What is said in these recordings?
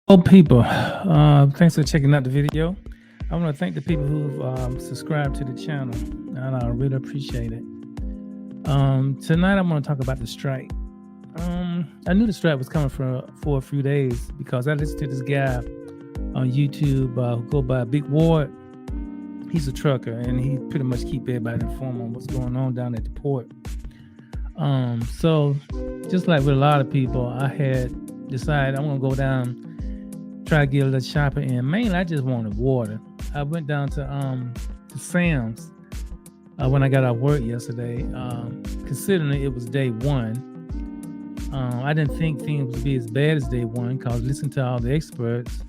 Hello, people. Thanks for checking out the video. I want to thank the people who've subscribed to the channel, and I really appreciate it. Tonight, I'm going to talk about the strike. I knew the strike was coming for a few days because I listened to this guy on YouTube who go by Big Ward. He's a trucker, and he pretty much keep everybody informed on what's going on down at the port. So just like with a lot of people, I had decided I'm going to go down, try to get a little shopping in. Mainly, I just wanted water. I went down to Sam's when I got out of work yesterday. Considering it was day one, I didn't think things would be as bad as day one because listening to all the experts,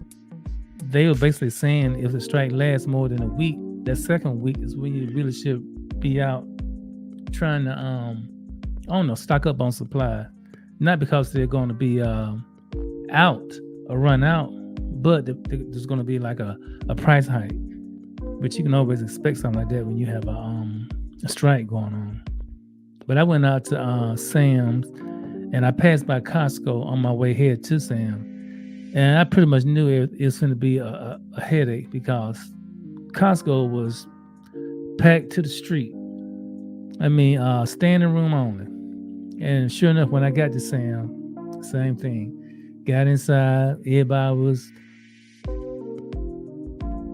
they were basically saying if the strike lasts more than a week, that second week is when you really should be out trying to, stock up on supply. Not because they're going to be out or run out, but there's going to be like a price hike. But you can always expect something like that when you have a strike going on. But I went out to Sam's, and I passed by Costco on my way here to Sam's. And I pretty much knew it was going to be a headache because Costco was packed to the street. I mean, standing room only. And sure enough, when I got to Sam, same thing. Got inside, everybody was...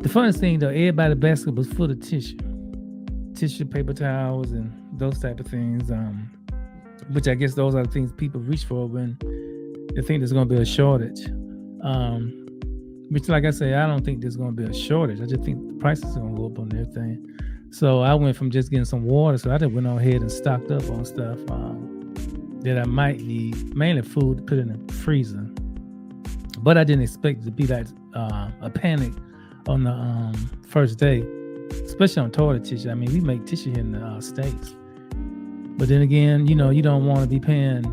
The funniest thing though, everybody's basket was full of tissue, paper towels, and those type of things. Which I guess those are the things people reach for when they think there's going to be a shortage. Which, like I say, I don't think there's going to be a shortage. I just think the prices are going to go up on everything. So I went from just getting some water, so I just went on ahead and stocked up on stuff that I might need, mainly food to put in the freezer. But I didn't expect it to be like a panic on the first day, especially on toilet tissue. I mean, we make tissue here in the States. But then again, you don't want to be paying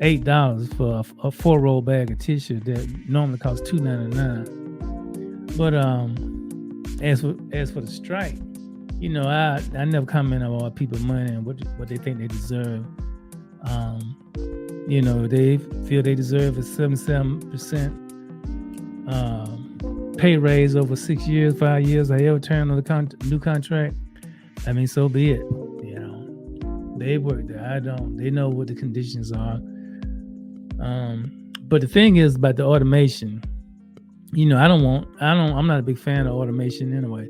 $8 for a 4-roll bag of tissue that normally costs $2.99. But as for the strike, I never comment on all people's money and what they think they deserve. They feel they deserve a 77% pay raise over 6 years, 5 years, however term of the new contract. I mean, so be it. They work there. I don't. They know what the conditions are. But the thing is about the automation. I'm not a big fan of automation anyway.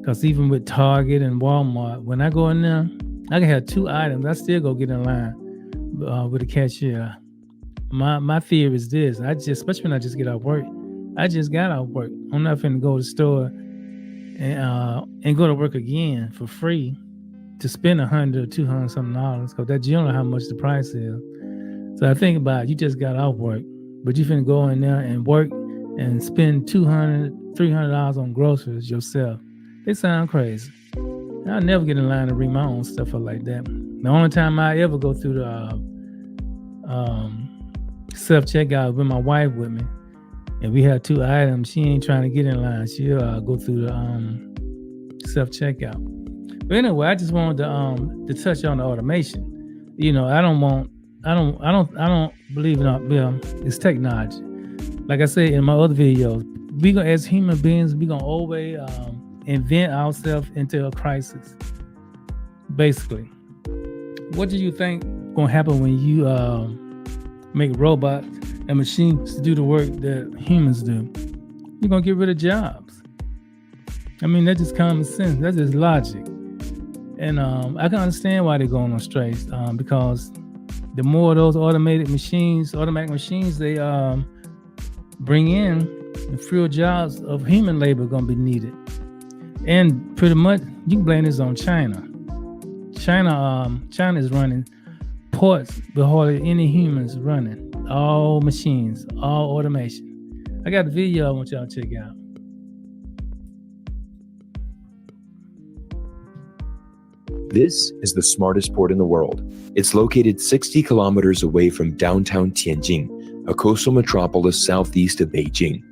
Because even with Target and Walmart, when I go in there, I can have 2 items. I still go get in line with a cashier. My theory is this: especially when I just get out of work. I just got out of work. I'm not finna go to the store and go to work again for free to spend $100 or $200 something because that's generally how much the price is. So I think about it, you just got out of work, but you finna go in there and work and spend $200, $300 on groceries yourself. It sound crazy. I'll never get in line to read my own stuff up like that. The only time I ever go through the self-checkout with my wife with me, and we have 2 items, she ain't trying to get in line. She'll go through the self-checkout. But anyway, I just wanted to touch on the automation. I don't believe in it's technology. Like I said in my other videos, as human beings, we're gonna always invent ourselves into a crisis. Basically, what do you think gonna happen when you make robots and machines to do the work that humans do? You're gonna get rid of jobs. I mean, that's just common sense. That's just logic. And I can understand why they're going on strikes because the more of those automatic machines they bring in, the fewer jobs of human labor are going to be needed. And pretty much, you can blame this on China. China is running ports with hardly any humans running. All machines, all automation. I got a video I want y'all to check out. This is the smartest port in the world. It's located 60 kilometers away from downtown Tianjin, a coastal metropolis southeast of Beijing.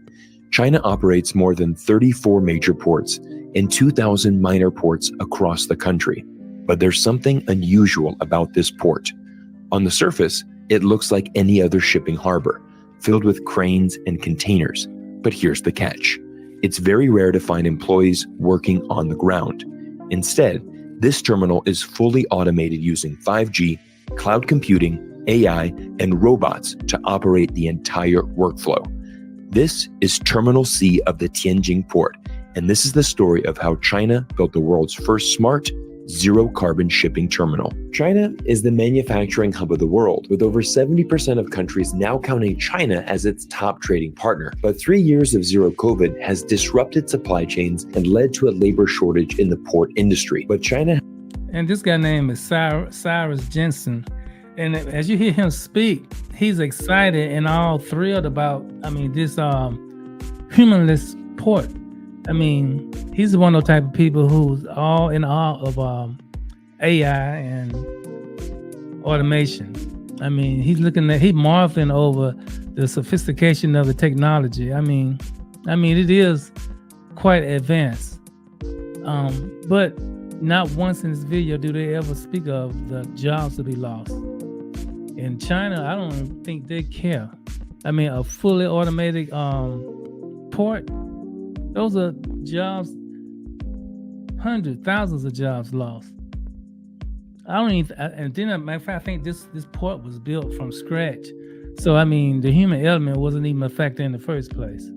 China operates more than 34 major ports and 2,000 minor ports across the country. But there's something unusual about this port. On the surface, it looks like any other shipping harbor. filled with cranes and containers. But here's the catch. It's very rare to find employees working on the ground. Instead, this terminal is fully automated using 5G, cloud computing, AI, and robots to operate the entire workflow. This is Terminal C of the Tianjin port, and this is the story of how China built the world's first smart, zero-carbon shipping terminal. China is the manufacturing hub of the world, with over 70% of countries now counting China as its top trading partner. But 3 years of zero COVID has disrupted supply chains and led to a labor shortage in the port industry. But China... And this guy named is Cyrus Jensen. And as you hear him speak, he's excited and all thrilled about, this humanless port. He's one of those type of people who's all in awe of AI and automation. He's marveling over the sophistication of the technology. It is quite advanced. But not once in this video do they ever speak of the jobs to be lost. In China, I don't think they care. A fully automated port, those are jobs, hundreds, thousands of jobs lost. I think this port was built from scratch. So, the human element wasn't even a factor in the first place.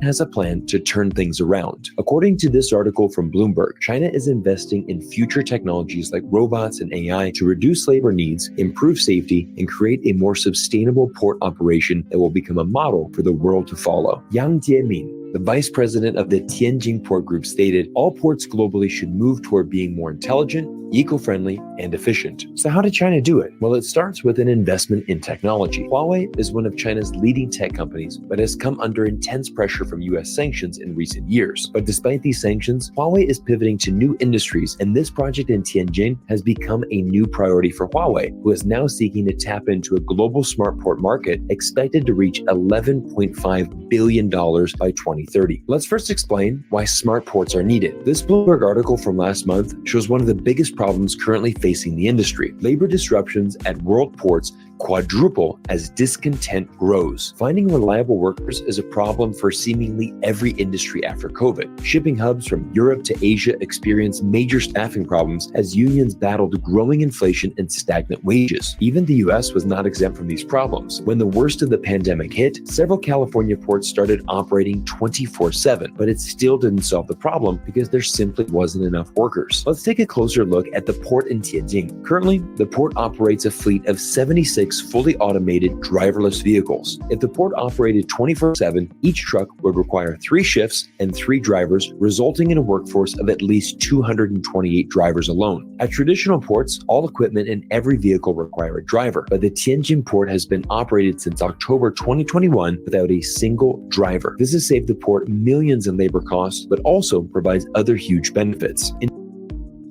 Has a plan to turn things around. According to this article from Bloomberg, China is investing in future technologies like robots and AI to reduce labor needs, improve safety, and create a more sustainable port operation that will become a model for the world to follow. Yang Jiemin, the vice president of the Tianjin Port Group, stated, all ports globally should move toward being more intelligent, eco-friendly, and efficient. So how did China do it? Well, it starts with an investment in technology. Huawei is one of China's leading tech companies, but has come under intense pressure from US sanctions in recent years. But despite these sanctions, Huawei is pivoting to new industries, and this project in Tianjin has become a new priority for Huawei, who is now seeking to tap into a global smart port market expected to reach $11.5 billion by 2030. Let's first explain why smart ports are needed. This Bloomberg article from last month shows one of the biggest problems currently facing the industry. Labor disruptions at world ports quadruple as discontent grows. Finding reliable workers is a problem for seemingly every industry after COVID. Shipping hubs from Europe to Asia experienced major staffing problems as unions battled growing inflation and stagnant wages. Even the US was not exempt from these problems. When the worst of the pandemic hit, several California ports started operating 24/7, but it still didn't solve the problem because there simply wasn't enough workers. Let's take a closer look at the port in Tianjin. Currently, the port operates a fleet of 76 fully automated driverless vehicles. If the port operated 24/7, each truck would require 3 shifts and 3 drivers, resulting in a workforce of at least 228 drivers alone. At traditional ports, all equipment and every vehicle require a driver, but the Tianjin port has been operated since October 2021 without a single driver. This has saved the port millions in labor costs, but also provides other huge benefits.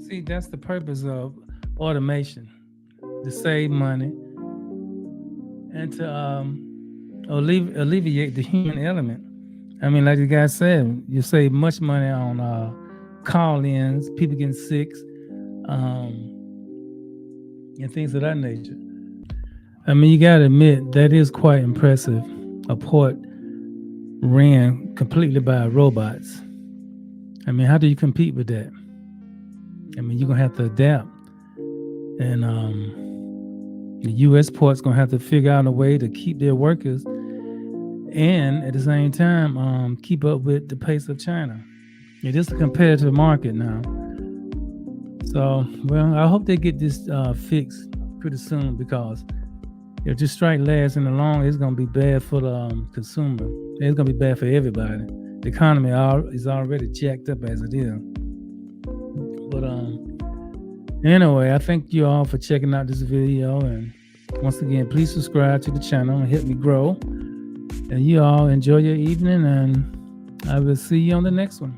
See, that's the purpose of automation, to save money and to alleviate the human element. Like the guy said, you save much money on call-ins, people getting sick, and things of that nature. You gotta admit, that is quite impressive. A port ran completely by robots. How do you compete with that? You're gonna have to adapt. And the U.S. port's gonna have to figure out a way to keep their workers and at the same time keep up with the pace of China. It is a competitive market now. So, well, I hope they get this fixed pretty soon, because if this strike lasts in the long, it's gonna be bad for the consumer. It's gonna be bad for everybody. The economy is already jacked up as it is. But anyway, I thank you all for checking out this video, and once again, please subscribe to the channel and help me grow. And you all enjoy your evening, and I will see you on the next one.